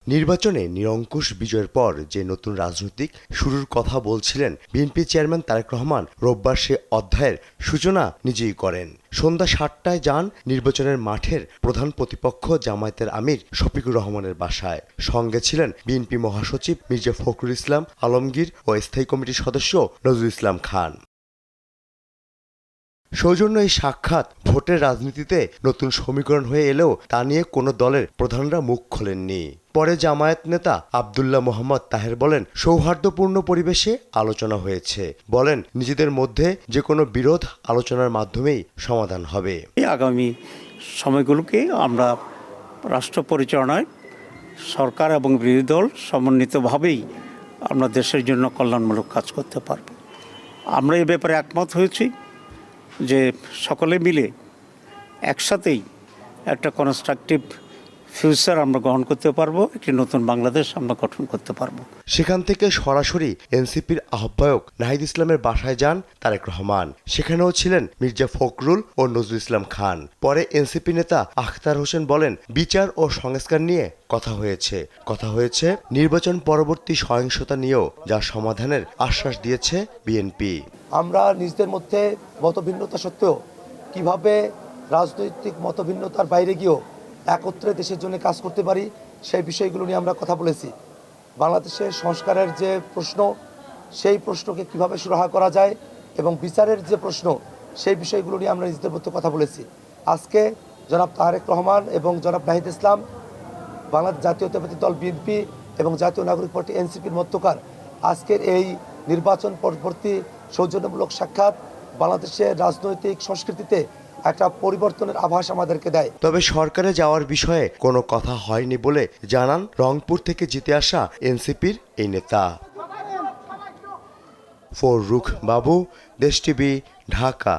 নির্বাচনে নিরঙ্কুশ বিজয়ের পর যে নতুন রাজনৈতিক শুরুর কথা বলছিলেন বিএনপি চেয়ারম্যান তারেক রহমান, রোববার সে অধ্যায়ের সূচনা নিজেই করেন। সন্ধ্যা ৭টায় যান নির্বাচনের মাঠের প্রধান প্রতিপক্ষ জামায়াতের আমির শফিকুর রহমানের বাসায়। সঙ্গে ছিলেন বিএনপি মহাসচিব মির্জা ফখরুল ইসলাম আলমগীর ও স্থায়ী কমিটির সদস্য নজরুল ইসলাম খান। সৌজন্য এই সাক্ষাৎ ভোটের রাজনীতিতে নতুন সমীকরণ হয়ে এলেও তা নিয়ে কোনো দলের প্রধানরা মুখ খোলেননি। পরে জামায়াত নেতা আব্দুল্লাহ মোহাম্মদ তাহের বলেন, সৌহার্দ্যপূর্ণ পরিবেশে আলোচনা হয়েছে। বলেন, নিজেদের মধ্যে যে কোনো বিরোধ আলোচনার মাধ্যমেই সমাধান হবে। আগামী সময়গুলোকে আমরা রাষ্ট্র পরিচালনায় সরকার এবং বিরোধী দল সমন্বিতভাবেই আমরা দেশের জন্য কল্যাণমূলক কাজ করতে পারব। আমরা এ ব্যাপারে একমত হয়েছি যে সকলে মিলে একসাথেই একটা কনস্ট্রাকটিভ ফিউচার আমরা গ্রহণ করতে পারবো, একটি নতুন বাংলাদেশ আমরা গঠন করতে পারবো। সেখান থেকে সরাসরি এনসিপির আহ্বায়ক নাহিদ ইসলামের বাসায় যান তারেক রহমান। সেখানেও ছিলেন মির্জা ফখরুল ও নজরুল ইসলাম খান। পরে এনসিপি নেতা আখতার হোসেন বলেন, বিচার ও সংস্কার নিয়ে কথা হয়েছে নির্বাচন পরবর্তী সহিংসতা নিয়েও, যা সমাধানের আশ্বাস দিয়েছে বিএনপি। আমরা নিজেদের মধ্যে মতভিন্নতা সত্ত্বেও কিভাবে রাজনৈতিক মতভিন্নতার বাইরে গিয়েও একত্রে দেশের জন্য কাজ করতে পারি, সেই বিষয়গুলো নিয়ে আমরা কথা বলেছি। বাংলাদেশের সংস্কারের যে প্রশ্ন, সেই প্রশ্নকে কিভাবে সুরাহা করা যায় এবং বিচারের যে প্রশ্ন, সেই বিষয়গুলো নিয়ে আমরা নিজেদের মধ্যে কথা বলেছি। আজকে জনাব তারেক রহমান এবং জনাব নাহিদ ইসলাম, বাংলাদেশ জাতীয়তাবাদী দল বিএনপি এবং জাতীয় নাগরিক পার্টি এনসিপির মধ্যকার আজকের এই নির্বাচন পরবর্তী সৌজন্যমূলক সাক্ষাৎ বাংলাদেশের রাজনৈতিক সংস্কৃতিতে একটা পরিবর্তনের আভাস আমাদেরকে দেয়। তবে সরকারে যাওয়ার বিষয়ে কোনো কথা হয়নি বলে জানান রংপুর থেকে জিতে আসা এনসিপির এই নেতা। ফররুখ বাবু, দেশ টিভি, ঢাকা।